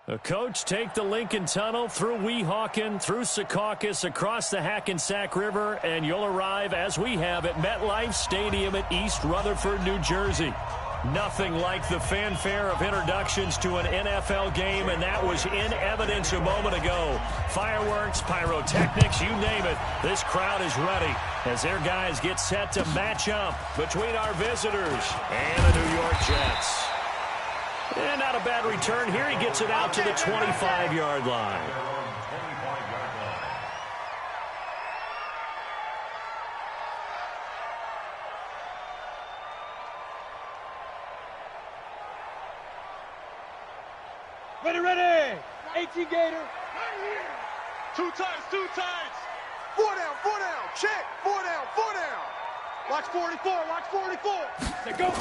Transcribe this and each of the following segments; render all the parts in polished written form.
The coach take the Lincoln Tunnel through Weehawken, through Secaucus, across the Hackensack River, and you'll arrive, as we have, at MetLife Stadium at East Rutherford, New Jersey. Nothing like the fanfare of introductions to an NFL game, and that was in evidence a moment ago. Fireworks, pyrotechnics, you name it. This crowd is ready as their guys get set to match up between our visitors and the New York Jets. And not a bad return here. He gets it out to the 25-yard line. Ready. 18 Gator. Two times. Four down. Check. Four down. Watch 44. Say go.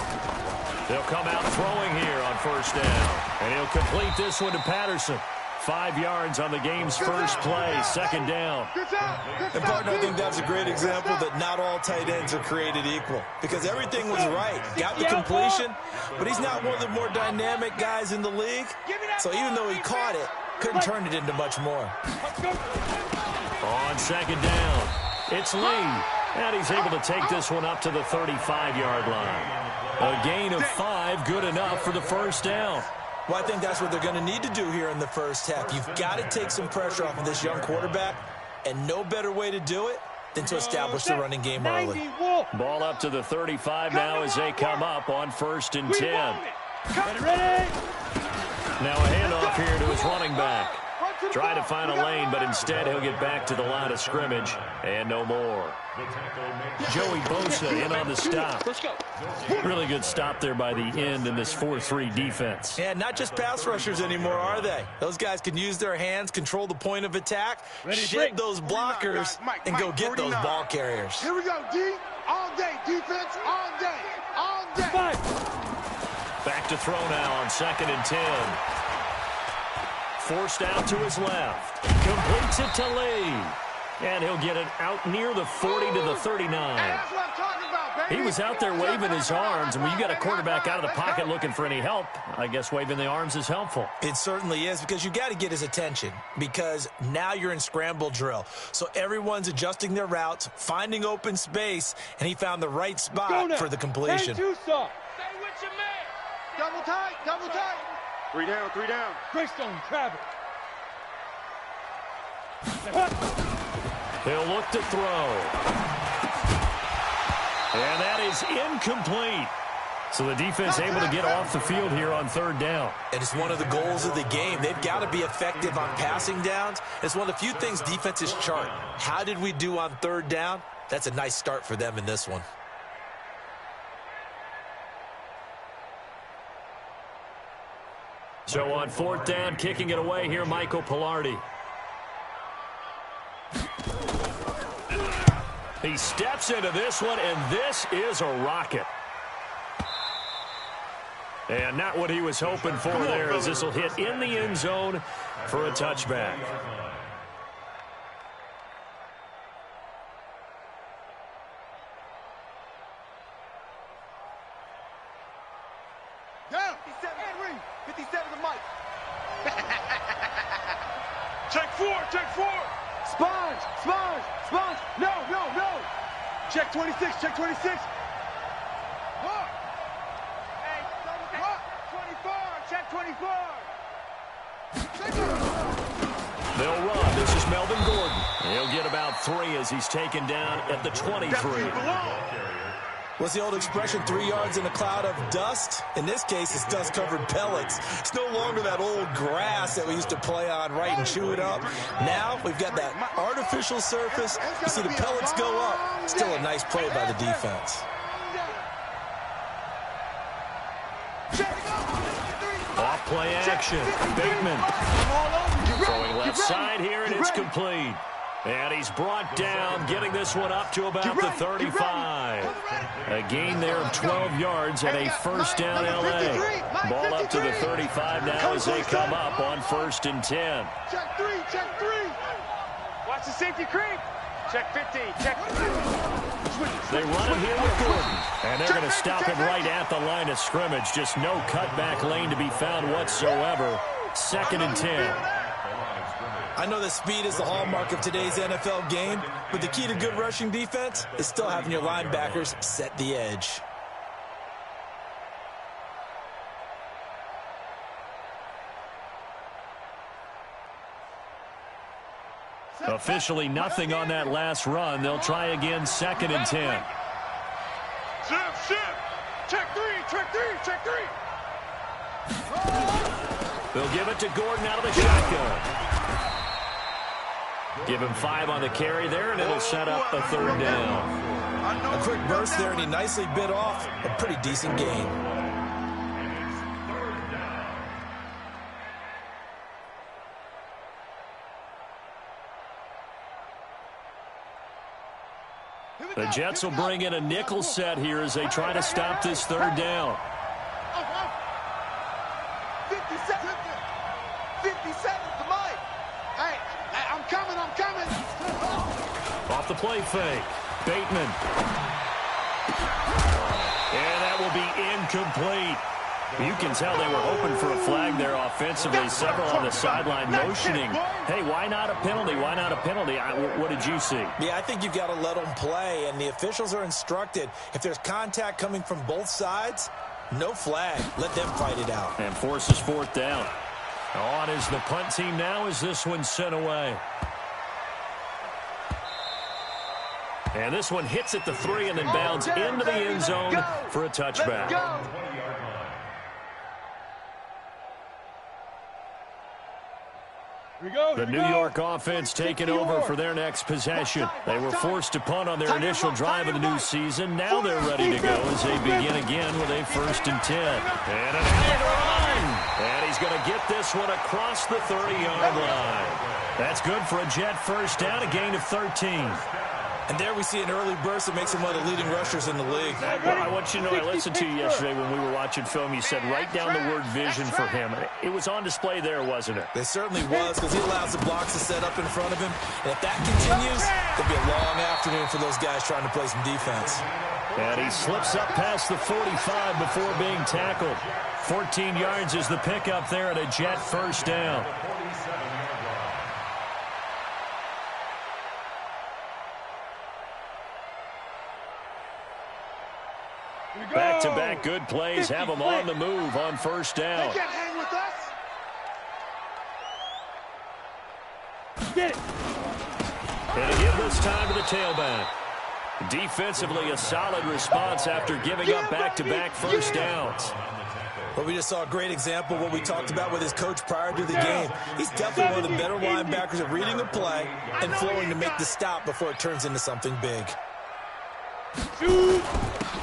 They'll come out throwing here on first down. And he'll complete this one to Patterson. 5 yards on the game's first play, second down. And, partner, I think that's a great example that not all tight ends are created equal. Because everything was right. Got the completion, but he's not one of the more dynamic guys in the league. So even though he caught it, couldn't turn it into much more. On second down, it's Lee. And he's able to take this one up to the 35-yard line. A gain of 5, good enough for the first down. Well, I think that's what they're going to need to do here in the first half. You've got to take some pressure off of this young quarterback, and no better way to do it than to establish the running game early. Ball up to the 35 now as they come up on 1st and 10. Ready. Now a handoff here to his running back. Try to find a lane, but instead he'll get back to the line of scrimmage and no more. Joey Bosa in on the stop. Let's go. Really good stop there by the end in this 4-3 defense. And not just pass rushers anymore, are they? Those guys can use their hands, control the point of attack, shed those blockers, and go get those ball carriers. Here we go, D. All day. Defense, all day. Back to throw now on 2nd and 10. Forced out to his left. Completes it to Lee. And he'll get it out near the 40 to the 39. That's what I'm talking about, baby. He was out there waving his arms, and when you got a quarterback out of the pocket looking for any help, I guess waving the arms is helpful. It certainly is, because you got to get his attention, because now you're in scramble drill. So everyone's adjusting their routes, finding open space, and he found the right spot for the completion. Stay with your man. Double tight. 3 down. Greystone, Travis. He'll look to throw. And that is incomplete. So the defense able to get off the field here on 3rd down. And it's one of the goals of the game. They've got to be effective on passing downs. It's one of the few things defenses chart. How did we do on 3rd down? That's a nice start for them in this one. So on 4th down, kicking it away here, Michael Pilardi. He steps into this one, and this is a rocket. And not what he was hoping for there, as this will hit in the end zone for a touchback. Down. 57 the mic. Check four. Sponge. No. Check 26. Hey, 24. Check 24. They'll run. This is Melvin Gordon. He'll get about 3 as he's taken down at the 23. What's the old expression, 3 yards in a cloud of dust? In this case, it's dust-covered pellets. It's no longer that old grass that we used to play on, right, and chew it up. Now we've got that artificial surface. You see the pellets go up. Still a nice play by the defense. Off play action. Bateman. Throwing left side here, and it's complete. And he's brought down, getting this one up to about the 35. A gain there of 12 yards and a first down L.A. Ball up to the 35 now as they come up on 1st and 10. Check 3. Watch the safety creep. Check 50. Check. They run him here with Gordon. And they're going to stop him right at the line of scrimmage. Just no cutback lane to be found whatsoever. 2nd and 10. I know that speed is the hallmark of today's NFL game, but the key to good rushing defense is still having your linebackers set the edge. Officially nothing on that last run. They'll try again, 2nd and 10. Shift. Check three. They'll give it to Gordon out of the shotgun. Give him 5 on the carry there, and it'll set up a 3rd down. A quick burst there, and he nicely bit off a pretty decent gain. The Jets will bring in a nickel set here as they try to stop this 3rd down. 57 to Mike. Hey, I'm coming. Off the play fake. Bateman. And that will be incomplete. You can tell they were hoping for a flag there offensively. Several on the sideline motioning. Hey, why not a penalty? What did you see? Yeah, I think you've got to let them play, and the officials are instructed. If there's contact coming from both sides, no flag. Let them fight it out. And forces 4th down. On is the punt team now as this one's sent away. And this one hits at the 3 and then bounds into the end zone for a touchback. The New York offense taking over for their next possession. They were forced to punt on their initial drive of the new season. Now they're ready to go as they begin again with a 1st and 10. And an Allen run. And he's going to get this one across the 30-yard line. That's good for a Jet 1st down, a gain of 13. And there we see an early burst that makes him one of the leading rushers in the league. Well, I want you to know, I listened to you yesterday when we were watching film. You said write down the word vision for him. It was on display there, wasn't it? It certainly was, because he allows the blocks to set up in front of him. And if that continues, it'll be a long afternoon for those guys trying to play some defense. And he slips up past the 45 before being tackled. 14 yards is the pickup there at a Jet 1st down. Back-to-back good plays have them on the move on 1st down. They can't hang with us. Get it. And again this time to the tailback. Defensively, a solid response after giving up back-to-back 1st downs. Well, we just saw a great example of what we talked about with his coach prior to the game. He's definitely one of the better linebackers at reading a play and flowing to make the stop before it turns into something big.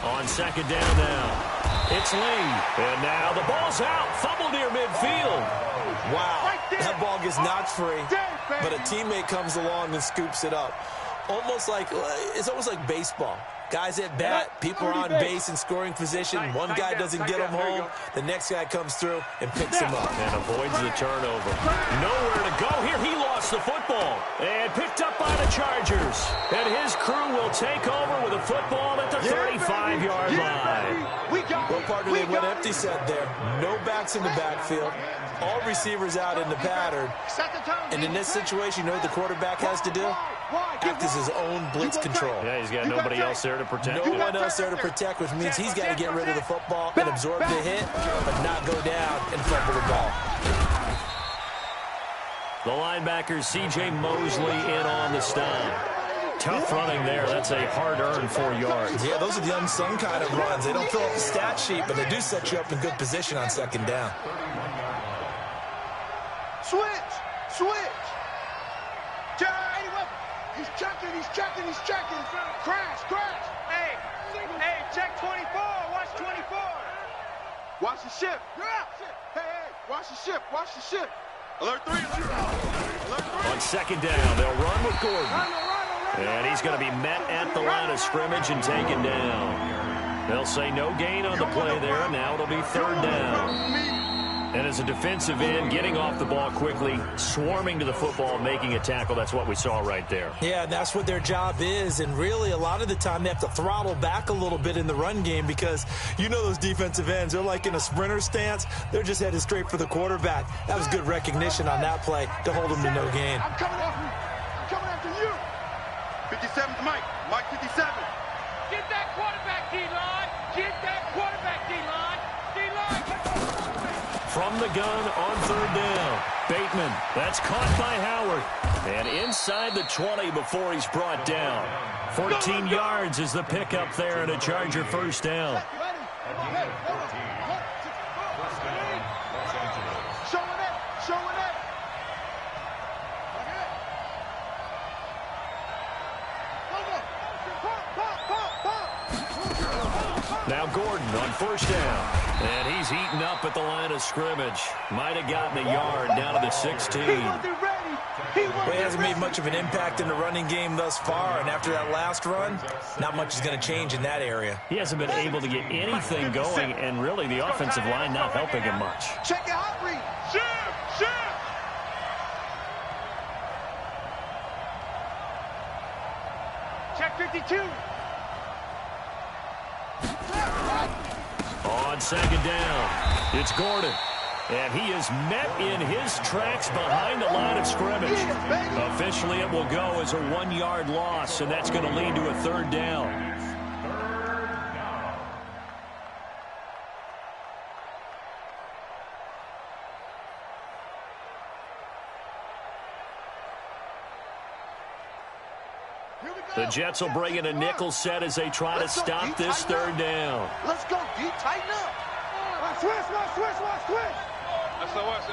On 2nd down now, it's Lee. And now the ball's out. Fumble near midfield. Wow, that ball gets knocked free, but a teammate comes along and scoops it up. It's almost like baseball. Guys at bat, people are on base in scoring position. One guy doesn't get him home. The next guy comes through and picks him up. And avoids the turnover. Nowhere to go here. He lost the football. And picked up by the Chargers. And his crew will take over with a football at the 35-yard line. Well, partner, they went empty set there. No backs in the backfield. All receivers out in the pattern. And in this situation, you know what the quarterback has to do? Act as his own blitz control. Yeah, he's got nobody else there to protect. No one else there to protect, which means he's got to get rid of the football and absorb the hit, but not go down and fumble the ball. The linebacker, C.J. Mosley, in on the stop. Tough running there. That's a hard-earned 4 yards. Yeah, those are the unsung kind of runs. They don't fill up the stat sheet, but they do set you up in good position on 2nd down. Switch. He's checking. Crash. Hey, check 24. Watch 24. Watch the ship. Hey, watch the ship. Alert 3. On 2nd down, they'll run with Gordon. And he's going to be met at the line of scrimmage and taken down. They'll say no gain on the play there. Now it'll be 3rd down. And as a defensive end, getting off the ball quickly, swarming to the football, making a tackle, that's what we saw right there. Yeah, that's what their job is, and really a lot of the time they have to throttle back a little bit in the run game because you know those defensive ends, they're like in a sprinter stance. They're just headed straight for the quarterback. That was good recognition on that play to hold them to no gain. I'm coming after you. 57's Mike. Mike 57. Get that quarterback, D-line. Get that quarterback, D-line. D-line. From the gun on third down. Bateman, that's caught by Howard. And inside the 20 before he's brought down. 14 yards is the pickup there and a Charger first down. Showing it. Now Gordon on first down. And he's eaten up at the line of scrimmage. Might have gotten a yard down to the 16. He wasn't ready. Well, he hasn't made much of an impact in the running game thus far, and after that last run, not much is going to change in that area. He hasn't been able to get anything going, and really the offensive line not helping him much. Check your hot read. Shift. Check 52. On second down, it's Gordon. And he is met in his tracks behind the line of scrimmage. Officially, it will go as a 1-yard loss, and that's going to lead to a third down. The Jets will bring in a nickel set as they try to stop this third down. Let's go, D. Tighten up. Switch. SOS.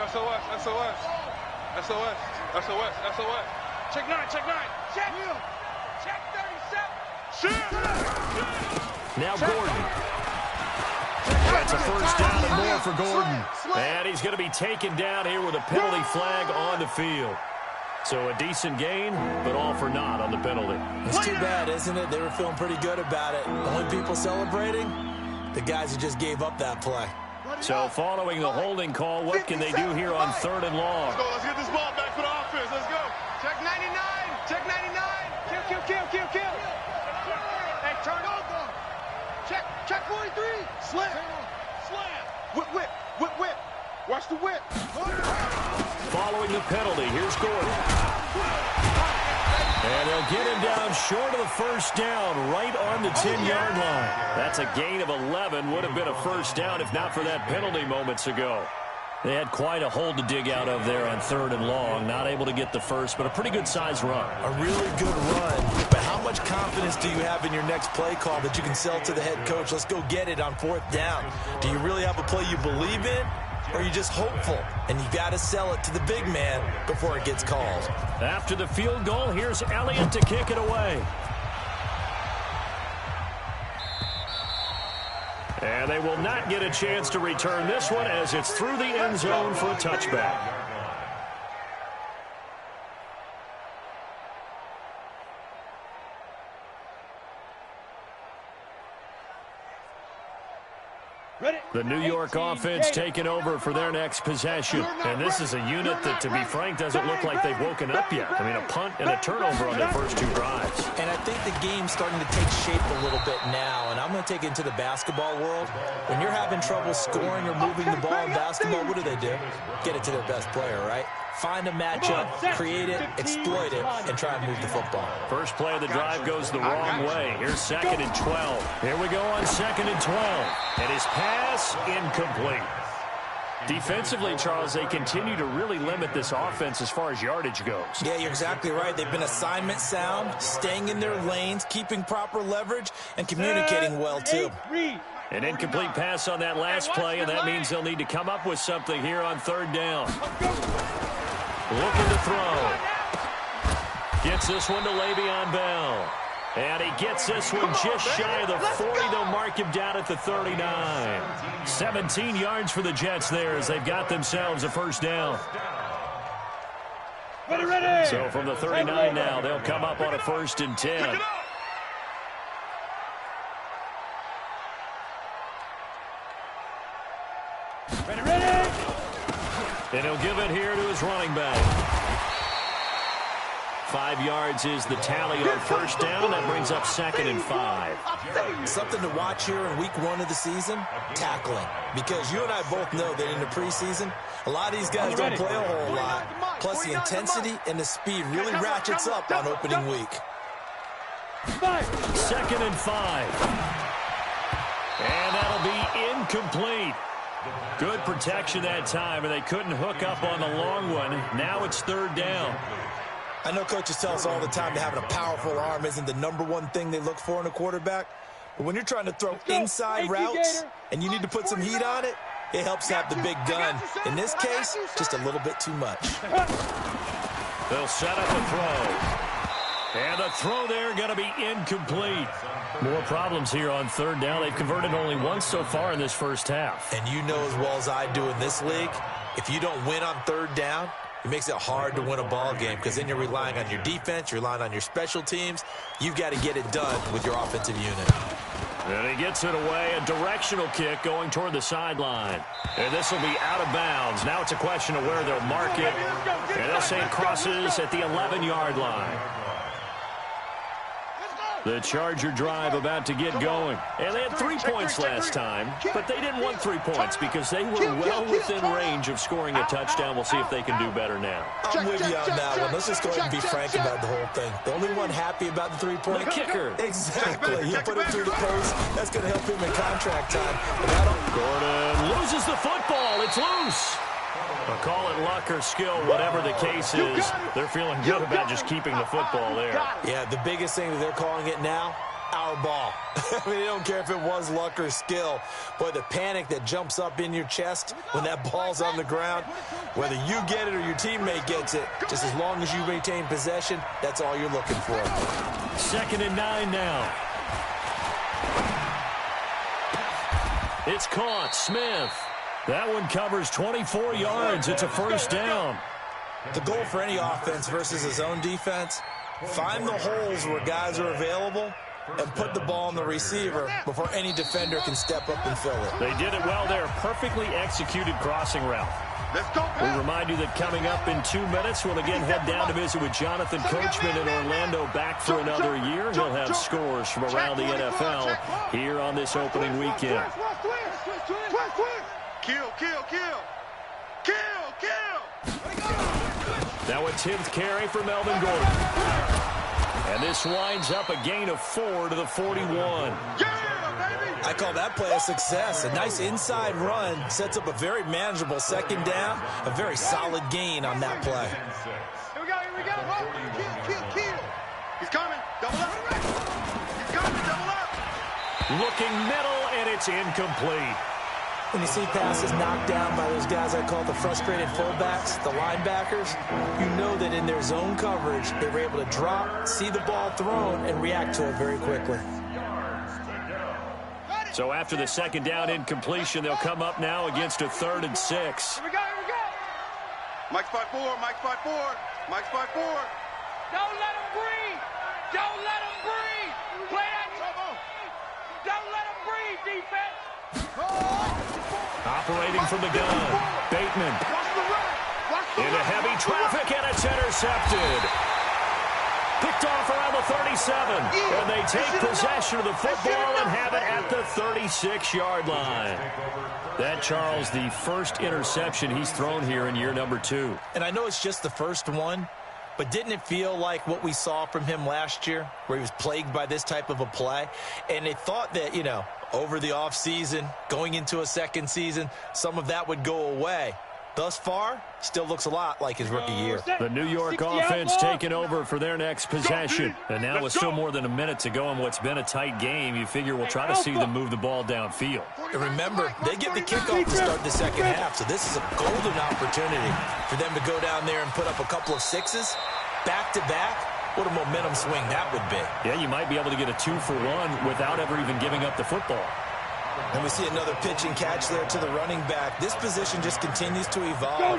Check 9. Check 37. Now Gordon. That's a first down and more for Gordon. And he's going to be taken down here with a penalty flag on the field. So a decent gain, but all for naught on the penalty. It's too bad, isn't it? They were feeling pretty good about it. The only people celebrating, the guys who just gave up that play. So following the holding call, what can they do here on third and long? Let's get this ball back for the offense. Let's go. Check 99. Kill. Hey, turn over. Check 43. Slam. Whip. Watch the whip. Following the penalty, here's Gordon. And they'll get him down short of the first down, right on the 10-yard line. That's a gain of 11. Would have been a first down if not for that penalty moments ago. They had quite a hole to dig out of there on third and long. Not able to get the first, but a pretty good-sized run. A really good run. But how much confidence do you have in your next play call that you can sell to the head coach? Let's go get it on fourth down. Do you really have a play you believe in? Or are you just hopeful? And you got to sell it to the big man before it gets called. After the field goal, here's Elliott to kick it away. And they will not get a chance to return this one as it's through the end zone for a touchback. The New York offense taking over for their next possession. And this is a unit that, to be frank, doesn't look like they've woken up yet. I mean, a punt and a turnover on their first two drives. And I think the game's starting to take shape a little bit now. And I'm going to take it into the basketball world. When you're having trouble scoring or moving the ball in basketball, what do? Get it to their best player, right? Find a matchup, create it, exploit it, and try and move the football. First play of the drive goes the wrong way. Here's 2nd and 12. Here we go on 2nd and 12. And his pass incomplete. Defensively, Charles, they continue to really limit this offense as far as yardage goes. Yeah, you're exactly right. They've been assignment sound, staying in their lanes, keeping proper leverage, and communicating well, too. An incomplete pass on that last play, and that means they'll need to come up with something here on third down. Looking to throw. Gets this one to Le'Veon Bell. And he gets this one just shy of the 40. They'll mark him down at the 39. 17 yards for the Jets there as they've got themselves a first down. So from the 39 now, they'll come up on a 1st and 10. And he'll give it here to his running back. 5 yards is the tally on first down. That brings up 2nd and 5. Something to watch here in week 1 of the season, tackling. Because you and I both know that in the preseason, a lot of these guys don't play a whole lot. Plus the intensity and the speed really ratchets up on opening week. 2nd and 5. And that'll be incomplete. Good protection that time, and they couldn't hook up on the long one. Now it's 3rd down. I know coaches tell us all the time that having a powerful arm isn't the #1 thing they look for in a quarterback. But when you're trying to throw inside routes and you need to put some heat on it, it helps to have the big gun. In this case, just a little bit too much. They'll set up the throw. And the throw there going to be incomplete. More problems here on 3rd down. They've converted only once so far in this first half. And you know as well as I do in this league, if you don't win on 3rd down, it makes it hard to win a ball game because then you're relying on your defense, you're relying on your special teams. You've got to get it done with your offensive unit. And he gets it away, a directional kick going toward the sideline. And this will be out of bounds. Now it's a question of where they'll mark it. And they'll say it crosses at the 11-yard line. The Charger drive about to get going. And they had 3 points last time, but they didn't want 3 points because they were well within range of scoring a touchdown. We'll see if they can do better now. I'm with you on that one. Let's just go ahead and be frank about the whole thing. The only one happy about the 3-point the kicker. Exactly. You put it through the post. That's going to help him in contract time. Gordon loses the football. It's loose. I'll call it luck or skill, whatever the case is. They're feeling good about just keeping the football there. Yeah, the biggest thing that they're calling it now, our ball. I mean, they don't care if it was luck or skill. Boy, the panic that jumps up in your chest when that ball's on the ground, whether you get it or your teammate gets it, just as long as you retain possession, that's all you're looking for. 2nd and 9 now. It's caught. Smith. That one covers 24 yards. It's a first down. The goal for any offense versus his own defense, find the holes where guys are available and put the ball on the receiver before any defender can step up and fill it. They did it well there. Perfectly executed crossing route. We remind you that coming up in 2 minutes, we'll again head down to visit with Jonathan Coachman in Orlando, back for another year. He'll have scores from around the NFL here on this opening weekend. Kill, kill, kill. Kill, kill. Now a 10th carry for Melvin Gordon. And this winds up a gain of 4 to the 41. Yeah, baby. I call that play a success. A nice inside run sets up a very manageable 2nd down. A very solid gain on that play. Here we go, here we go. Kill, kill, kill. He's coming. Double up. He's coming, double up. Looking middle, and it's incomplete. When you see passes knocked down by those guys I call the frustrated fullbacks, the linebackers, you know that in their zone coverage, they were able to drop, see the ball thrown, and react to it very quickly. So after the 2nd down incompletion, they'll come up now against a 3rd and 6. Here we go, here we go. Mike's by 4, Mike's by 4, Mike's by 4. Don't let him breathe. Don't let him breathe. Play that. Don't let him breathe, defense. Operating from the gun, Bateman. Into heavy traffic, and it's intercepted. Picked off around the 37. And they take possession of the football and have it at the 36-yard line. That, Charles, the first interception he's thrown here in year number 2. And I know it's just the first one, but didn't it feel like what we saw from him last year, where he was plagued by this type of a play? And they thought that, you know, over the offseason, going into a 2nd season, some of that would go away. Thus far, still looks a lot like his rookie year. The New York offense taking over for their next possession. And now with still more than a minute to go in what's been a tight game, you figure we'll try to see them move the ball downfield. And remember, they get the kickoff to start the 2nd half, so this is a golden opportunity for them to go down there and put up a couple of 6s back-to-back. What a momentum swing that would be. Yeah, you might be able to get a 2-for-1 without ever even giving up the football. And we see another pitch and catch there to the running back. This position just continues to evolve.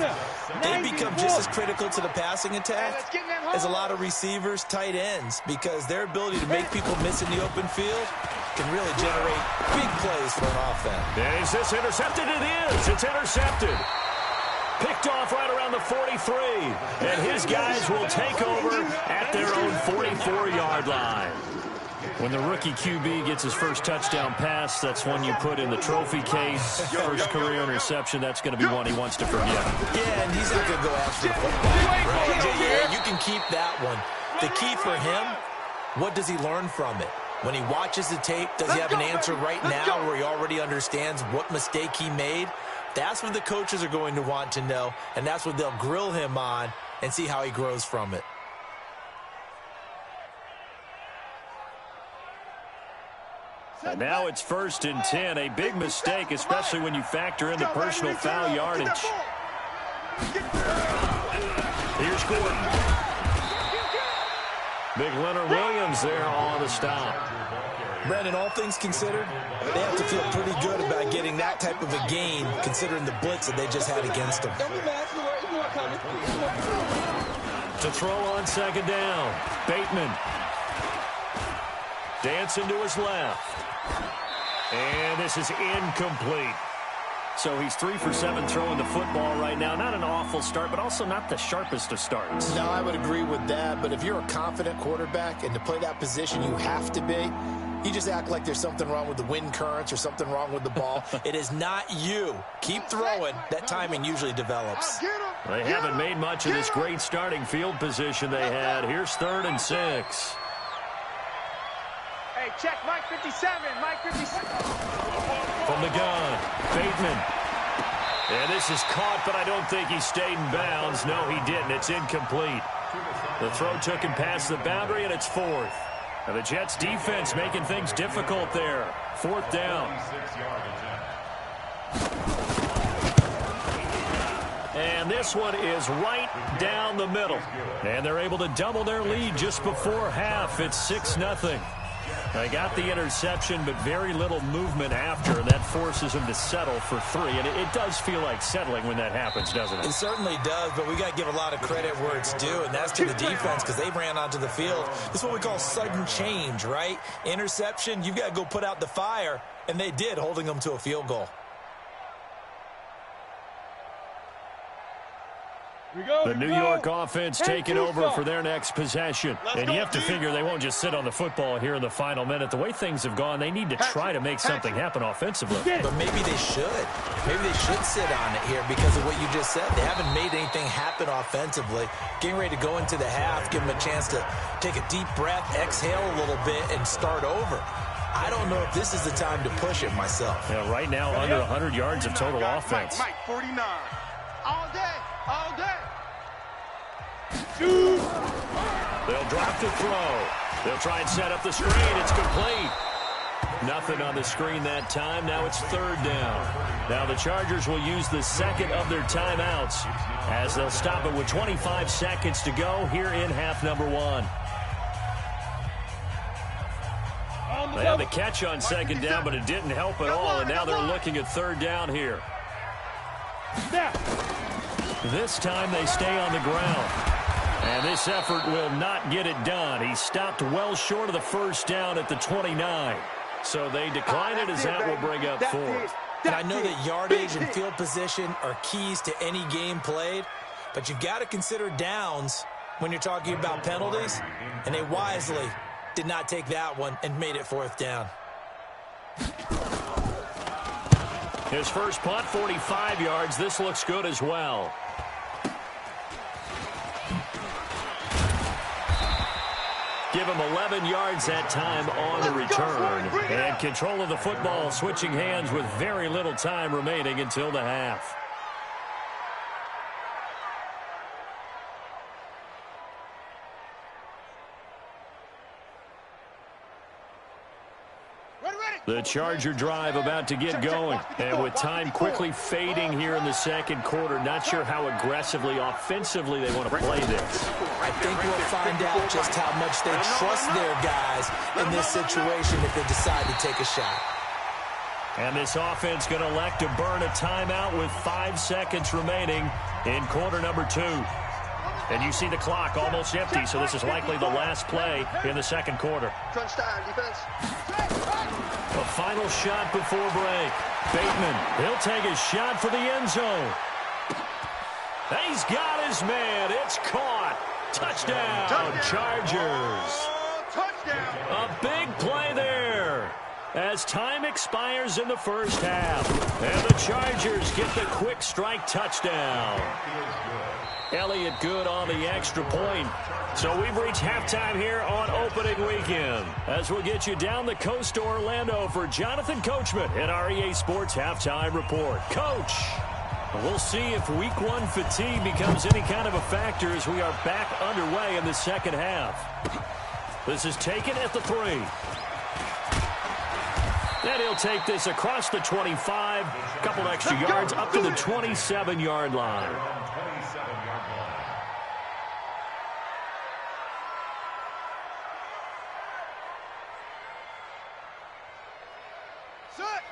They become just as critical to the passing attack as a lot of receivers, tight ends, because their ability to make people miss in the open field can really generate big plays for an offense. And is this intercepted? It is. It's intercepted. Picked off right around the 43. And his guys will take over at their own 44-yard line. When the rookie QB gets his first touchdown pass, that's one you put in the trophy case. First career interception, that's going to be one he wants to forget. Yeah, and he's not going to go ask for the football. Right? Yeah, you can keep that one. The key for him, what does he learn from it? When he watches the tape, does he have an answer right now where he already understands what mistake he made? That's what the coaches are going to want to know, and that's what they'll grill him on and see how he grows from it. And now it's 1st and 10. A big mistake, especially when you factor in the personal foul yardage. Here's Gordon. Big Leonard Williams there on the stop. Brandon, all things considered, they have to feel pretty good about getting that type of a gain, considering the blitz that they just had against them. To throw on 2nd down, Bateman. Dancing to his left. And this is incomplete. So he's 3 for 7 throwing the football right now. Not an awful start, but also not the sharpest of starts. No, I would agree with that. But if you're a confident quarterback and to play that position, you have to be. You just act like there's something wrong with the wind currents or something wrong with the ball. It is not you. Keep throwing. That timing usually develops. They haven't made much of this great starting field position they had. Here's 3rd and 6. Hey, check Mike 57. Mike 57. From the gun, Bateman. And this is caught, but I don't think he stayed in bounds. No, he didn't. It's incomplete. The throw took him past the boundary, and it's 4th. And the Jets defense making things difficult there. 4th down. And this one is right down the middle. And they're able to double their lead just before half. It's 6-0. They got the interception, but very little movement after, and that forces them to settle for 3. And it does feel like settling when that happens, doesn't it? It certainly does, but we got to give a lot of credit where it's due, and that's to the defense because they ran onto the field. This is what we call sudden change, right? Interception, you've got to go put out the fire, and they did, holding them to a field goal. The New York offense taking over for their next possession. And you have to figure they won't just sit on the football here in the final minute. The way things have gone, they need to try to make something happen offensively. But maybe they should. Maybe they should sit on it here because of what you just said. They haven't made anything happen offensively. Getting ready to go into the half, give them a chance to take a deep breath, exhale a little bit, and start over. I don't know if this is the time to push it myself. Yeah, right now, under 100 yards of total offense. Mike 49. All day. All day. They'll drop the throw. They'll try and set up the screen. It's complete. Nothing on the screen that time. Now it's 3rd down. Now the Chargers will use the 2nd of their timeouts as they'll stop it with 25 seconds to go here in half number 1. They had the catch on 2nd down, but it didn't help at all, and now they're looking at 3rd down here. This time they stay on the ground. And this effort will not get it done. He stopped well short of the 1st down at the 29. So they decline it as that will bring up 4th. And I know that yardage and field position are keys to any game played, but you've got to consider downs when you're talking about penalties, and they wisely did not take that one and made it 4th down. His first punt, 45 yards. This looks good as well. Give him 11 yards that time on the return. And control of the football, switching hands with very little time remaining until the half. The Charger drive about to get going. And with time quickly fading here in the 2nd quarter, not sure how aggressively, offensively they want to play this. I think we'll find out just how much they trust their guys in this situation if they decide to take a shot. And this offense going to elect to burn a timeout with 5 seconds remaining in quarter number 2. And you see the clock almost empty, so this is likely the last play in the 2nd quarter. Crunch time, defense. A final shot before break. Bateman, he'll take a shot for the end zone. He's got his man. It's caught. Touchdown, Chargers. Touchdown. A big play there as time expires in the first half. And the Chargers get the quick strike touchdown. Elliott good on the extra point. So we've reached halftime here on opening weekend. As we'll get you down the coast to Orlando for Jonathan Coachman in our EA Sports Halftime Report. Coach, we'll see if Week 1 fatigue becomes any kind of a factor as we are back underway in the second half. This is taken at the 3. And he'll take this across the 25. A couple extra yards up to the 27-yard line.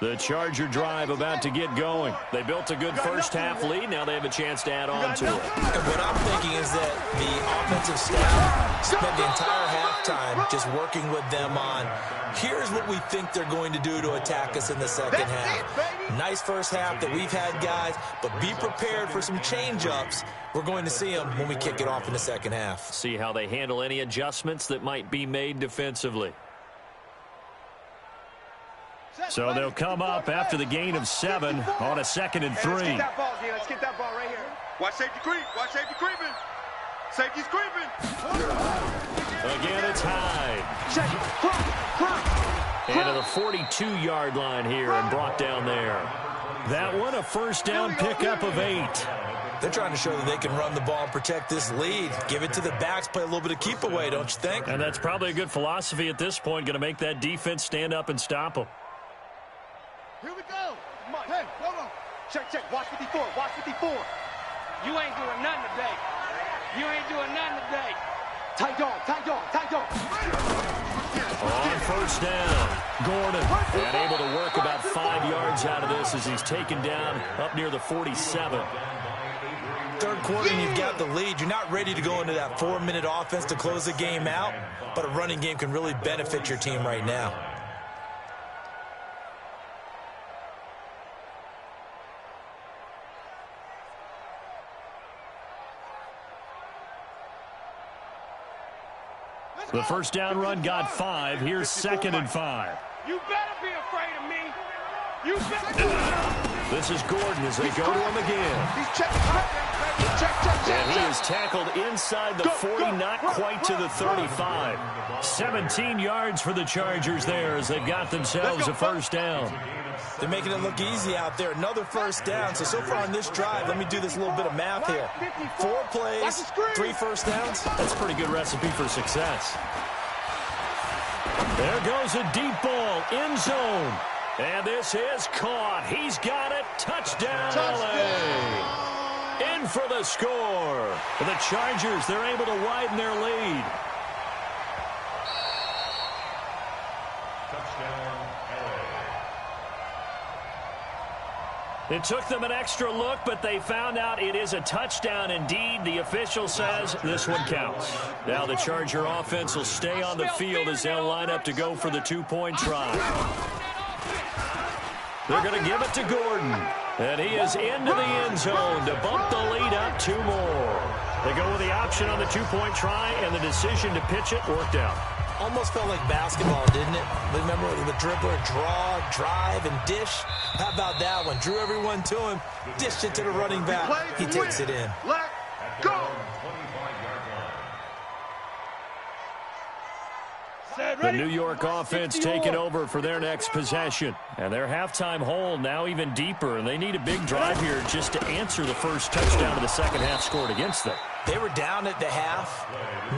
The Charger drive about to get going. They built a good first half lead. Now they have a chance to add on to it. And what I'm thinking is that the offensive staff spent the entire halftime just working with them on, here's what we think they're going to do to attack us in the second half. Nice first half that we've had, guys, but be prepared for some change-ups. We're going to see them when we kick it off in the second half. See how they handle any adjustments that might be made defensively. So they'll come up after the gain of 7 on a 2nd and 3. Let's get that ball, G. Let's get that ball right here. Watch safety creep. Watch safety creeping. Safety's creeping. Again, it's Hyde. Check. And to the 42-yard line here and brought down there. That one a first down pickup of 8. They're trying to show that they can run the ball and protect this lead. Give it to the backs, play a little bit of keep away, don't you think? And that's probably a good philosophy at this point, going to make that defense stand up and stop them. Here we go. Come on. Hey, hold on. Check. Watch 54. Watch 54. You ain't doing nothing today. You ain't doing nothing today. Tight dog. On first down, Gordon, and able to work about 5 yards out of this as he's taken down up near the 47. Third quarter and you've got the lead. You're not ready to go into that 4-minute offense to close the game out, but a running game can really benefit your team right now. The first down run got 5. Here's 2nd and 5. You better be afraid of me. You better. This is Gordon as they go to him again. He's check. And he is tackled inside the 40, not quite to the 35. 17 yards for the Chargers there as they've got themselves a first down. They're making it look easy out there. Another first down. So far on this drive, let me do this little bit of math here. 4 plays, 3 first downs. That's a pretty good recipe for success. There goes a deep ball, end zone. And this is caught. He's got it. Touchdown, LA. In for the score. For the Chargers, they're able to widen their lead. It took them an extra look, but they found out it is a touchdown indeed. The official says this one counts. Now the Charger offense will stay on the field as they'll line up to go for the 2-point try. They're going to give it to Gordon. And he is into the end zone to bump the lead up 2 more. They go with the option on the 2-point try, and the decision to pitch it worked out. Almost felt like basketball, didn't it? Remember the dribbler, draw, drive, and dish? How about that one? Drew everyone to him, dished it to the running back. He takes it in. Let go. The New York offense taking over for their next possession. And their halftime hole now even deeper, and they need a big drive here just to answer the first touchdown of the second half scored against them. They were down at the half.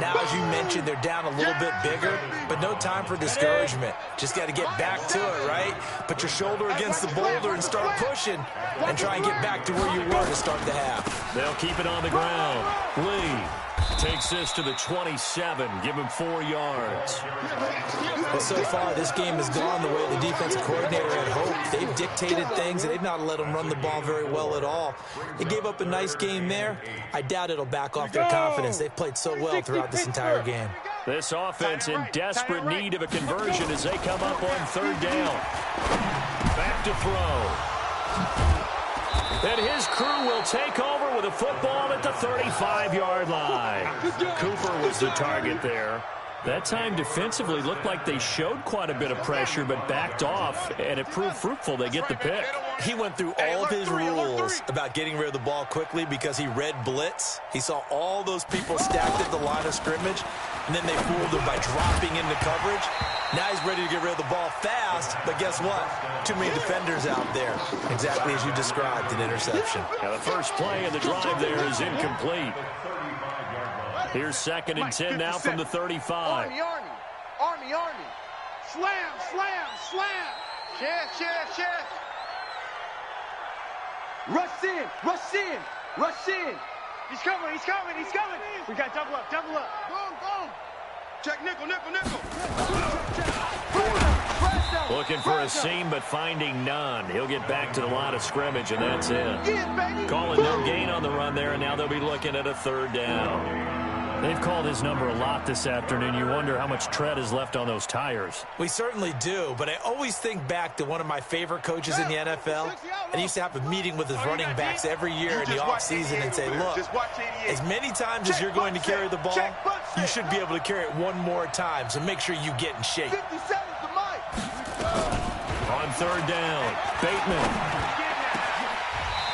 Now, as you mentioned, they're down a little bit bigger, but no time for discouragement. Just got to get back to it, right? Put your shoulder against the boulder and start pushing and try and get back to where you were to start the half. They'll keep it on the ground. Lee takes this to the 27. Give him 4 yards. Well, so far, this game has gone the way the defensive coordinator had hoped. They've dictated things, and they've not let them run the ball very well at all. They gave up a nice game there. I doubt it'll back off their confidence. They've played so well throughout this entire game. This offense in desperate need of a conversion as they come up on 3rd down. Back to throw. And his crew will take over with a football at the 35-yard line. Cooper was the target there. That time defensively looked like they showed quite a bit of pressure but backed off, and it proved fruitful. They get the pick. He went through all of his rules about getting rid of the ball quickly because he read blitz. He saw all those people stacked at the line of scrimmage, and then they fooled him by dropping into coverage. Now he's ready to get rid of the ball fast, but guess what? Too many defenders out there. Exactly as you described, an interception. Now the first play of the drive there is incomplete. Here's 2nd and 10 now from the 35. Army. Slam. Chest. Rush in. He's coming. We got double up. Boom. Check nickel. Looking for a seam, but finding none. He'll get back to the line of scrimmage, and that's it. Calling no gain on the run there, and now they'll be looking at a 3rd down. They've called his number a lot this afternoon. You wonder how much tread is left on those tires. We certainly do, but I always think back to one of my favorite coaches in the NFL, and he used to have a meeting with his running backs every year in the offseason and say, look, as many times as you're going to carry the ball, you should be able to carry it one more time, so make sure you get in shape. On 3rd down, Bateman.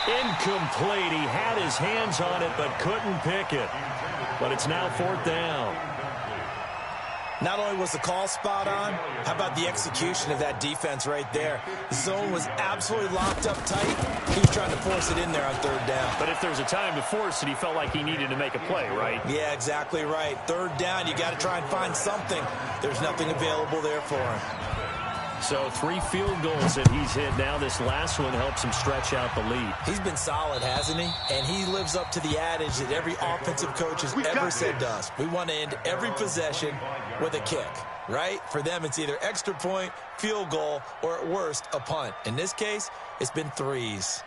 Incomplete. He had his hands on it but couldn't pick it. But it's now 4th down. Not only was the call spot on, how about the execution of that defense right there? The zone was absolutely locked up tight. He was trying to force it in there on 3rd down. But if there's a time to force it, he felt like he needed to make a play, right? Yeah, exactly right. 3rd down, you got to try and find something. There's nothing available there for him. So 3 field goals that he's hit now. This last one helps him stretch out the lead. He's been solid, hasn't he? And he lives up to the adage that every offensive coach has ever said to us. We want to end every possession with a kick, right? For them, it's either extra point, field goal, or at worst, a punt. In this case, it's been 3s.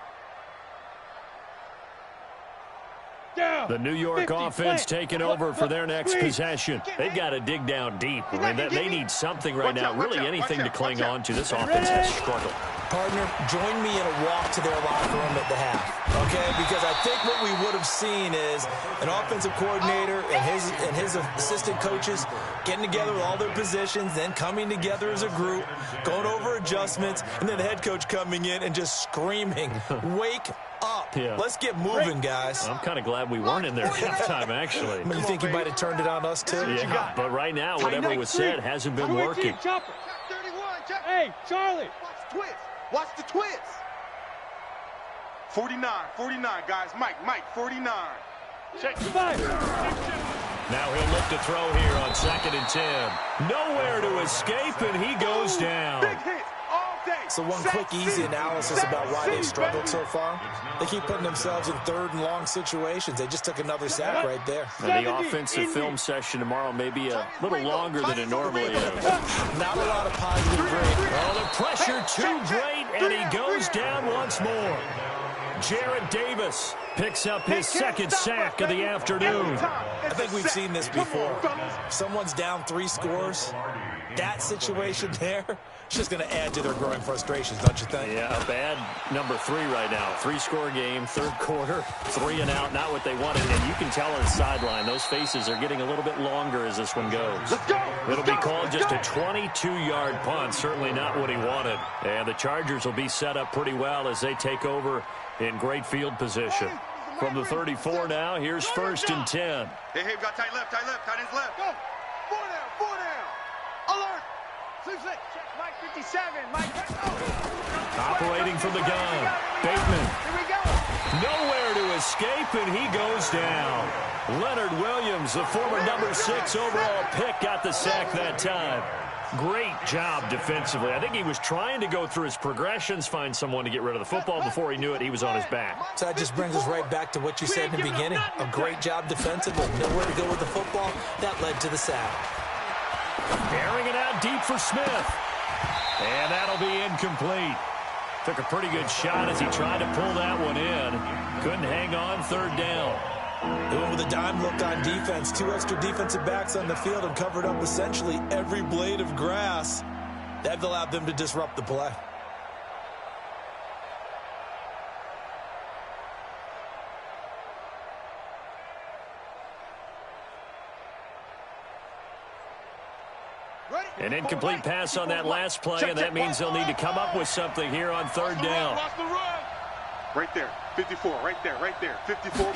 The New York offense taking over for their next possession. They've got to dig down deep. I mean, they need something right now, really anything to cling on to. This offense has struggled. Partner, join me in a walk to their locker room at the half, okay? Because I think what we would have seen is an offensive coordinator and his assistant coaches getting together with all their positions, then coming together as a group, going over adjustments, and then the head coach coming in and just screaming, wake up. Yeah. Let's get moving, guys. I'm kind of glad we weren't in there at halftime, actually. You think he might have turned it on us, too? Yeah, but right now, whatever was said hasn't been working. Hey, Charlie. Watch the twist. 49, guys. Mike, 49. Check. Now he'll look to throw here on 2nd and 10. Nowhere to escape, and he goes down. Big hit all day. So one quick, easy analysis about why they've struggled so far. They keep putting themselves in 3rd and long situations. They just took another sack right there. And the offensive film session tomorrow may be a little longer than it normally is. Not a lot of positive grade. Well, the pressure too great, and he goes down once more. Jared Davis picks up his 2nd sack of the afternoon. I think we've seen this before. Someone's down 3 scores. That situation there, it's just going to add to their growing frustrations, don't you think? Yeah, a bad number 3 right now. 3-score game, 3rd quarter, 3 and out, not what they wanted. And you can tell on the sideline, those faces are getting a little bit longer as this one goes. It'll be called just a 22-yard punt, certainly not what he wanted. And the Chargers will be set up pretty well as they take over in great field position. From the 34 now, here's 1st and 10. Hey, we got tight left, tight ends left. Go. 4 down. Alert. Check, Mike 57. Operating from the gun. Bateman. Here we go. Nowhere to escape, and he goes down. Leonard Williams, the former number 6 overall pick, got the sack that time. Great job defensively. I think he was trying to go through his progressions, find someone to get rid of the football. Before he knew it, he was on his back. So that just brings us right back to what you said in the beginning. A great job defensively. Nowhere to go with the football. That led to the sack. Airing it out deep for Smith. And that'll be incomplete. Took a pretty good shot as he tried to pull that one in. Couldn't hang on, 3rd down. They went with a dime look on defense. 2 extra defensive backs on the field and covered up essentially every blade of grass. That allowed them to disrupt the play. An incomplete pass on that last play, and that means they'll need to come up with something here on third down. Right there, 54, right there, 54.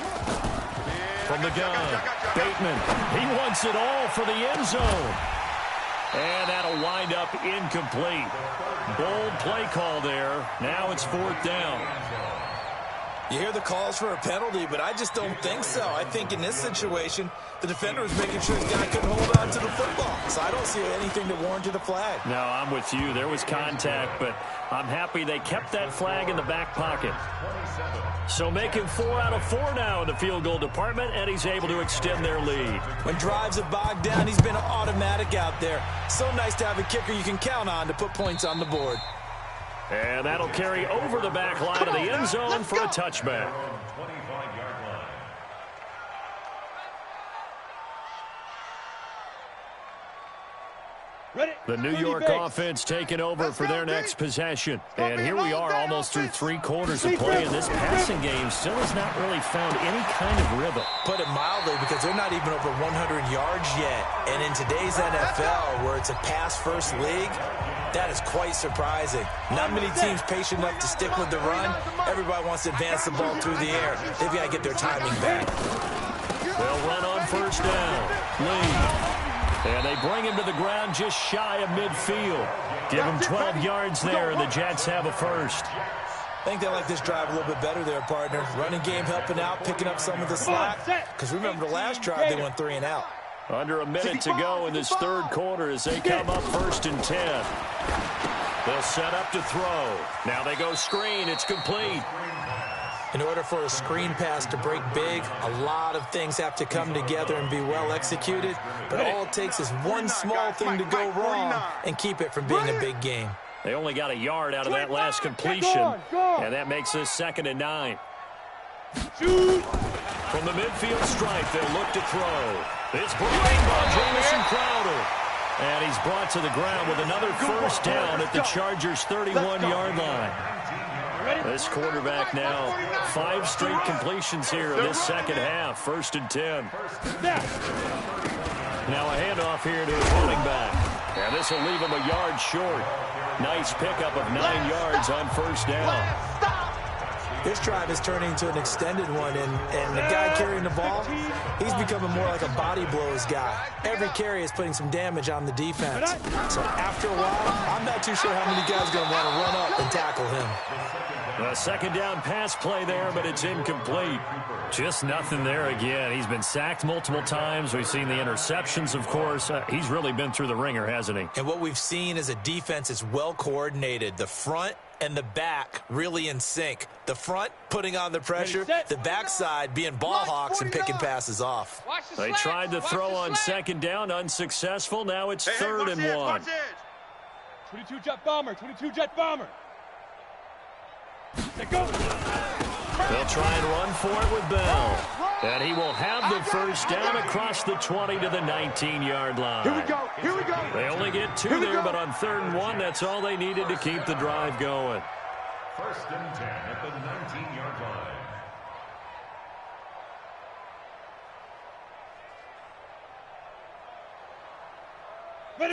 From the gun, Bateman, he wants it all for the end zone. And that'll wind up incomplete. Bold play call there. Now it's fourth down. You hear the calls for a penalty, but I just don't think so. I think in this situation, the defender was making sure his guy couldn't hold on to the football. So I don't see anything to warrant a flag. No, I'm with you. There was contact, but I'm happy they kept that flag in the back pocket. So making 4 out of 4 now in the field goal department, and he's able to extend their lead. When drives have bogged down, he's been automatic out there. So nice to have a kicker you can count on to put points on the board. And that'll carry over the back line of the end zone for a touchback. The New York offense taking over for their next possession. And here we are almost through 3 quarters of play, and this passing game still has not really found any kind of rhythm. Put it mildly, because they're not even over 100 yards yet. And in today's NFL, where it's a pass-first league, that is quite surprising. Not many teams patient enough to stick with the run. Everybody wants to advance the ball through the air. They've got to get their timing back. They'll run on first down. Lee. And they bring him to the ground just shy of midfield. Give him 12 yards there, and the Jets have a first. I think they like this drive a little bit better there, partner. Running game helping out, picking up some of the slack. Because remember, the last drive they went 3 and out. Under a minute to go in this third quarter as they come up first and 10. They'll set up to throw. Now they go screen. It's complete. In order for a screen pass to break big, a lot of things have to come together and be well executed. But all it takes is one small thing to go wrong and keep it from being a big game. They only got a yard out of that last completion, and that makes this 2nd and 9. From the midfield stripe, they'll look to throw. It's brought in by Jamison Crowder. And he's brought to the ground with another first down at the Chargers' 31-yard line. This quarterback now 5 straight completions here in this second half. 1st and 10. Now a handoff here to his running back. And this will leave him a yard short. Nice pickup of 9 yards on first down. This drive is turning into an extended one, and the guy carrying the ball, he's becoming more like a body blows guy. Every carry is putting some damage on the defense. So after a while, I'm not too sure how many guys are going to want to run up and tackle him. A second down pass play there, but it's incomplete. Just nothing there again. He's been sacked multiple times. We've seen the interceptions, of course. He's really been through the ringer, hasn't he? And what we've seen is a defense that's well coordinated. The front and the back really in sync. The front putting on the pressure, the backside being ball hawks and picking passes off. They tried to throw on second down, unsuccessful. Now it's 3rd and 1. 22 jet bomber, 22 jet bomber. They'll try and run for it with Bell. And he will have the first down across the 20 to the 19-yard line. Here we go, here we go. They only get 2 there, but on 3rd and 1, that's all they needed to keep the drive going. 1st and 10 at the 19-yard line.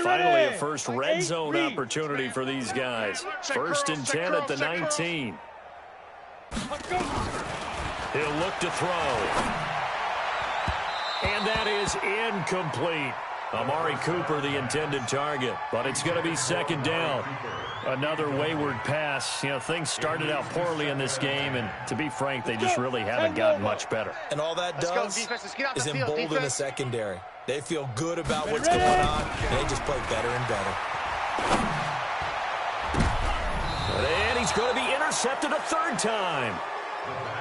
Finally, a first red zone opportunity for these guys. 1st and 10 at the 19. He'll look to throw. And that is incomplete. Amari Cooper, the intended target. But it's going to be 2nd down. Another wayward pass. You know, things started out poorly in this game, and to be frank, they just really haven't gotten much better. And all that does is embolden the secondary. They feel good about what's going on, and they just play better and better. And he's going to be intercepted a 3rd time.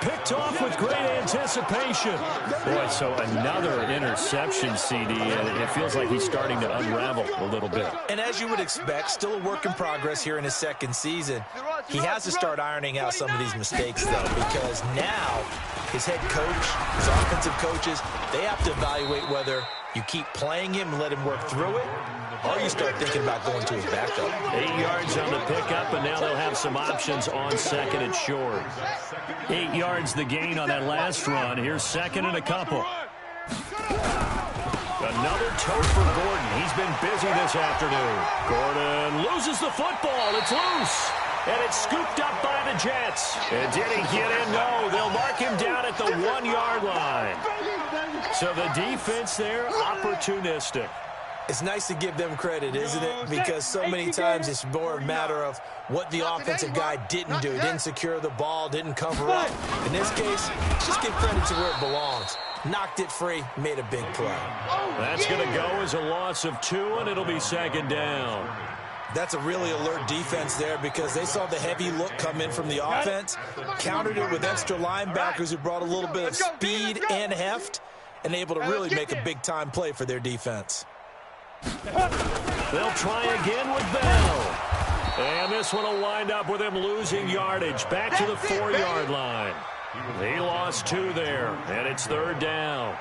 Picked off with great anticipation. Boy, so another interception, CD, and it feels like he's starting to unravel a little bit. And as you would expect, still a work in progress here in his 2nd season. He has to start ironing out some of these mistakes, though, because now his head coach, his offensive coaches, they have to evaluate whether you keep playing him and let him work through it, or you start thinking about going to his backup. 8 yards on the pickup, and now they'll have some options on 2nd and short. 8 yards the gain on that last run. Here's 2nd and a couple. Another toe for Gordon. He's been busy this afternoon. Gordon loses the football. It's loose. And it's scooped up by the Jets. And did he get in? No. They'll mark him down at the 1-yard line. So the defense there, opportunistic. It's nice to give them credit, isn't it? Because so many times it's more a matter of what the offensive guy didn't do. Didn't secure the ball, didn't cover up. In this case, just give credit to where it belongs. Knocked it free, made a big play. That's going to go as a loss of 2, and it'll be 2nd down. That's a really alert defense there because they saw the heavy look come in from the offense, countered it with extra linebackers who brought a little bit of speed and heft, and able to really make a big-time play for their defense. They'll try again with Bell. And this one will wind up with him losing yardage back to the 4-yard line. He lost 2 there, and it's 3rd down.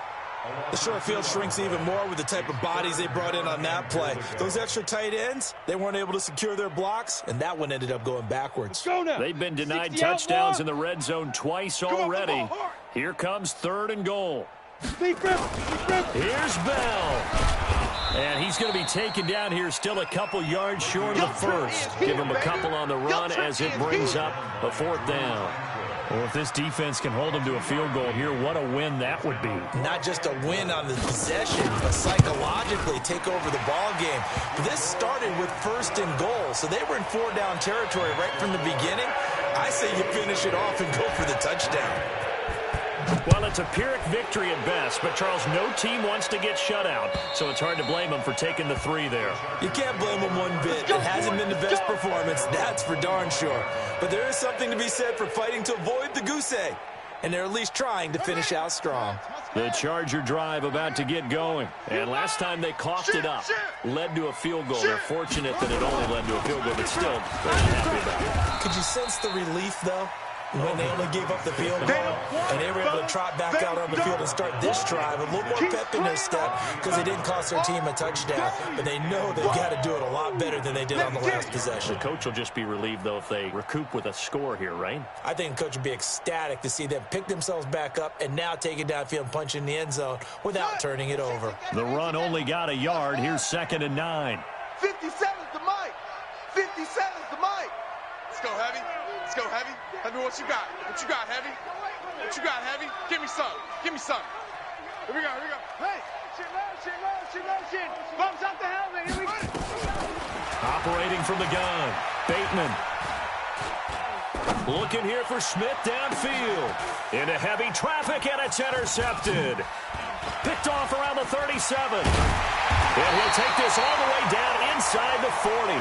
The short field shrinks even more with the type of bodies they brought in on that play. Those extra tight ends, they weren't able to secure their blocks, and that one ended up going backwards. They've been denied touchdowns in the red zone twice already. Here comes 3rd and goal. Here's Bell. And he's going to be taken down here still a couple yards short of the first. Give him a couple on the run as it brings up a 4th down. Well, if this defense can hold them to a field goal here, what a win that would be. Not just a win on the possession, but psychologically take over the ball game. This started with 1st and goal, so they were in 4-down territory right from the beginning. I say you finish it off and go for the touchdown. Well, it's a Pyrrhic victory at best, but, Charles, no team wants to get shut out, so it's hard to blame them for taking the 3 there. You can't blame them one bit. It hasn't been the best performance, that's for darn sure. But there is something to be said for fighting to avoid the goose egg, and they're at least trying to finish out strong. The Charger drive about to get going, and last time they coughed it up, led to a field goal. They're fortunate that it only led to a field goal, but still very happy about it. Could you sense the relief, though? When they only gave up the field goal, and they were able to trot back out on the field and start this drive, a little more pep in their step because they didn't cost their team a touchdown, but they know they've got to do it a lot better than they did on the last possession. The coach will just be relieved, though, if they recoup with a score here, right? I think the coach would be ecstatic to see them pick themselves back up and now take it downfield and punch in the end zone without turning it over. The run only got a yard. Here's 2nd and 9. 57's the mic. 57's the mic. Let's go, Heavy. Let's go, Heavy. Heavy, what you got? What you got, Heavy? What you got, Heavy? Give me some. Give me some. Here we go, here we go. Hey! Motion. Bumps out the helmet. Here we go. Operating from the gun. Bateman. Looking here for Smith downfield. Into heavy traffic, and it's intercepted. Picked off around the 37. And he'll take this all the way down inside the 40.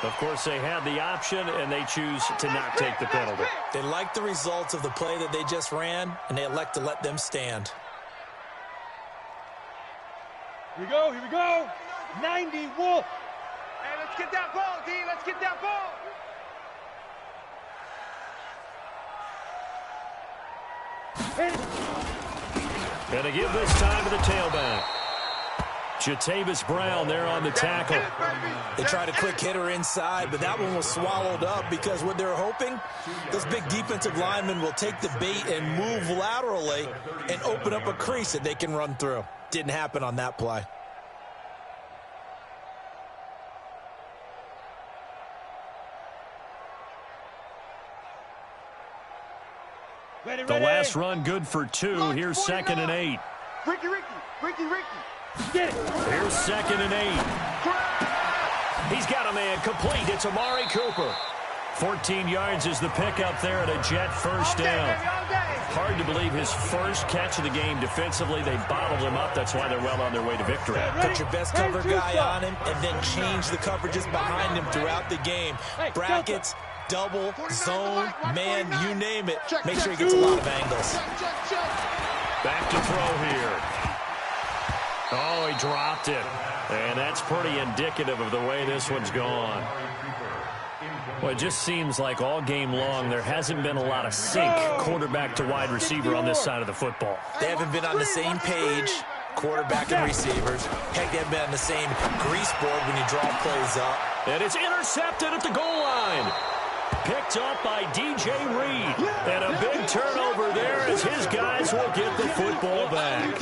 Of course, they had the option, and they choose to not take the penalty. They like the results of the play that they just ran, and they elect to let them stand. Here we go. 90 Wolf. Hey, let's get that ball, D. Let's get that ball. And to give this time to the tailback. Jatavis Brown there on the tackle. They tried a quick hitter inside, but that one was swallowed up because what they're hoping, those big defensive linemen will take the bait and move laterally and open up a crease that they can run through. Didn't happen on that play. The last run good for 2. Here's 2nd and 8. Ricky. Get it. Here's 2nd and 8. He's got a man complete. It's Amari Cooper. 14 yards is the pickup there at a Jet 1st down. Hard to believe his first catch of the game defensively. They bottled him up. That's why they're well on their way to victory. Put your best cover guy on him and then change the coverages behind him throughout the game. Brackets, double, zone, man, you name it. Make sure he gets a lot of angles. Back to throw here. Oh, he dropped it. And that's pretty indicative of the way this one's gone. Well, it just seems like all game long there hasn't been a lot of sync quarterback to wide receiver on this side of the football. They haven't been on the same page, quarterback and receivers. Heck, they haven't been on the same grease board when you draw plays up. And it's intercepted at the goal line. picked up by DJ Reed. And a big turnover there as his guys will get the football back.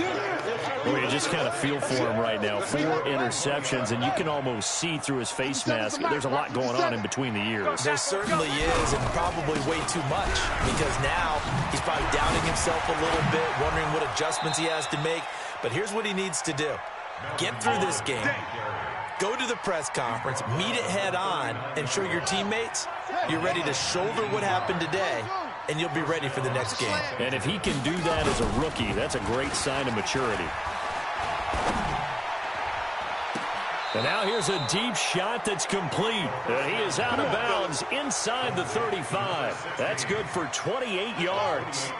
Well, you just kind of feel for him right now. 4 interceptions, and you can almost see through his face mask. There's a lot going on in between the ears. There certainly is, and probably way too much, because now he's probably doubting himself a little bit, wondering what adjustments he has to make. But here's what he needs to do. Get through this game, go to the press conference, meet it head on, and show your teammates you're ready to shoulder what happened today, and you'll be ready for the next game. And if he can do that as a rookie, that's a great sign of maturity. And now here's a deep shot that's complete. And he is out of bounds inside the 35. That's good for 28 yards.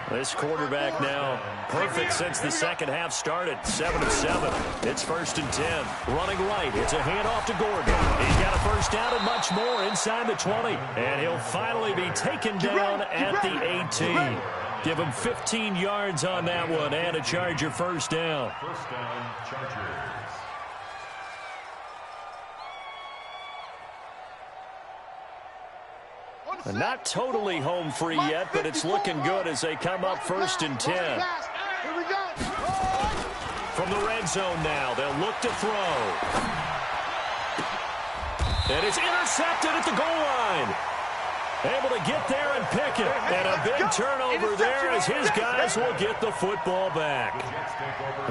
This quarterback now perfect since the second half started. 7 of 7. It's 1st and 10. Running right. It's a handoff to Gordon. He's got a first down and much more inside the 20. And he'll finally be taken down at the 18. Give him 15 yards on that one and a Charger first down. First down, Chargers. Not totally home free yet, but it's looking good as they come up 1st and 10. From the red zone now, they'll look to throw. And it's intercepted at the goal line. Able to get there and pick it. And a big turnover there as his guys will get the football back.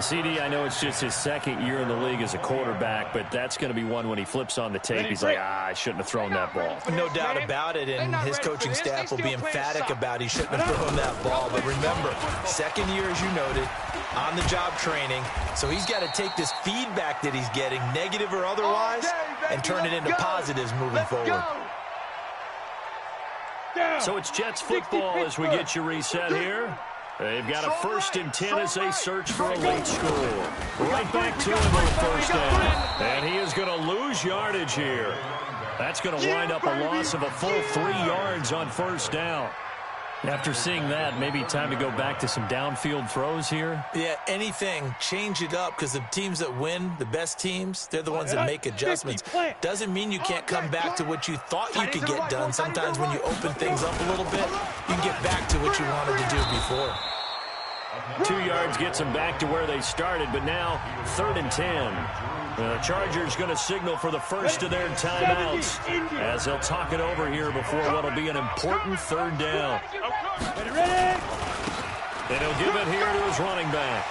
CD, I know it's just his second year in the league as a quarterback, but that's going to be one when he flips on the tape. He's like, I shouldn't have thrown that ball. No doubt about it, and his coaching staff will be emphatic about he shouldn't have thrown that ball. But remember, second year, as you noted, on-the-job training, so he's got to take this feedback that he's getting, negative or otherwise, and turn it into positives moving forward. So it's Jets football as we get you reset here. They've got a 1st and 10 as they search for a late score. Right back to him on first down. And he is going to lose yardage here. That's going to wind up a loss of a full 3 yards on first down. After seeing that, maybe time to go back to some downfield throws here. Yeah, anything. Change it up, because the teams that win, the best teams, they're the ones that make adjustments. Doesn't mean you can't come back to what you thought you could get done. Sometimes when you open things up a little bit, you can get back to what you wanted to do before. 2 yards gets them back to where they started, but now 3rd and 10. The Chargers going to signal for the first of their timeouts as they'll talk it over here before what will be an important 3rd down. And he'll give it here to his running back.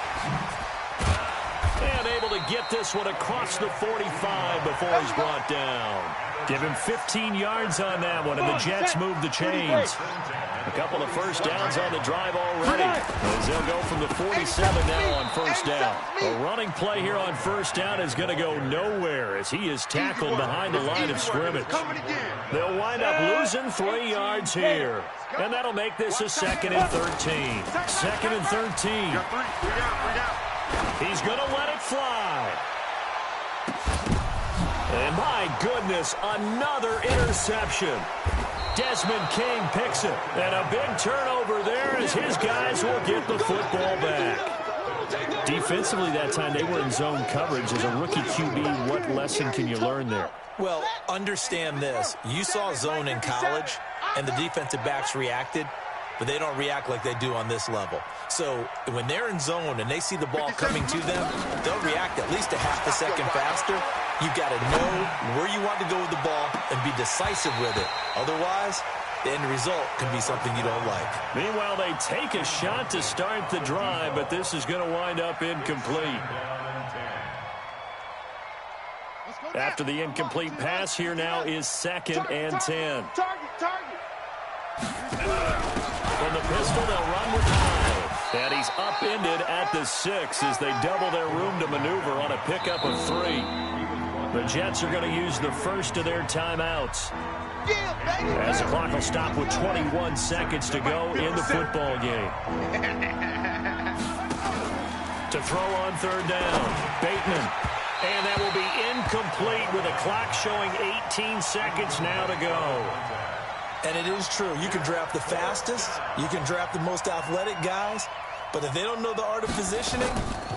And able to get this one across the 45 before he's brought down. Give him 15 yards on that one, and the Jets move the chains. A couple of first downs on the drive already, as they'll go from the 47 now on first down. A running play here on first down is going to go nowhere as he is tackled behind the line of scrimmage. They'll wind up losing 3 yards here, and that'll make this a 2nd and 13. 2nd and 13. He's going to let it fly. And my goodness, another interception. Desmond King picks it. And a big turnover there as his guys will get the football back. Defensively that time, they were in zone coverage. As a rookie QB, what lesson can you learn there? Well, understand this. You saw zone in college, and the defensive backs reacted, but they don't react like they do on this level. So when they're in zone and they see the ball coming to them, they'll react at least a half a second faster. You've got to know where you want to go with the ball and be decisive with it. Otherwise, the end result can be something you don't like. Meanwhile, they take a shot to start the drive, but this is going to wind up incomplete. After the incomplete pass, here now is 2nd and 10. From the pistol, they'll run with 5. And he's upended at the 6 as they double their room to maneuver on a pickup of 3. The Jets are going to use the first of their timeouts. As the clock will stop with 21 seconds to go in the football game. To throw on 3rd down, Bateman. And that will be incomplete with the clock showing 18 seconds now to go. And it is true. You can draft the fastest. You can draft the most athletic guys. But if they don't know the art of positioning,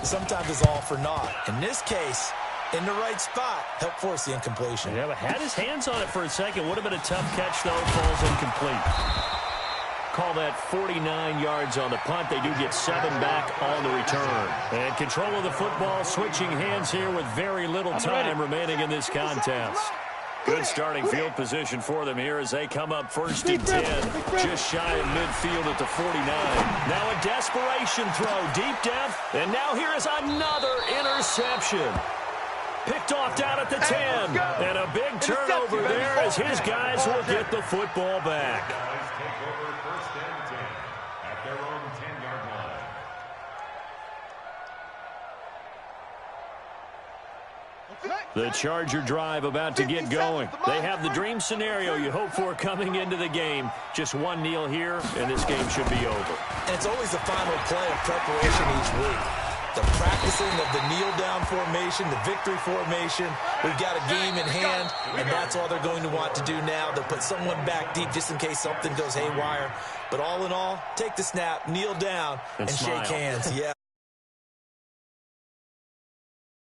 sometimes it's all for naught. In this case, in the right spot. Help force the incompletion. Yeah, but had his hands on it for a second. Would have been a tough catch, though. Falls incomplete. Call that 49 yards on the punt. They do get 7 back on the return. And control of the football, switching hands here with very little time remaining in this contest. Good starting field position for them here as they come up 1st and 10, just shy of midfield at the 49. Now a desperation throw, deep depth, and now here is another interception. Picked off down at the 10, and a big turnover there as his guys will get the football back. Guys take over 1st and 10 at their own 10-yard line. The Charger drive about to get going. They have the dream scenario you hope for coming into the game. Just one kneel here, and this game should be over. And it's always the final play of preparation each week. The practicing of the kneel-down formation, the victory formation. We've got a game in hand, and that's all they're going to want to do now. They'll put someone back deep just in case something goes haywire. But all in all, take the snap, kneel down, and shake hands. Yeah.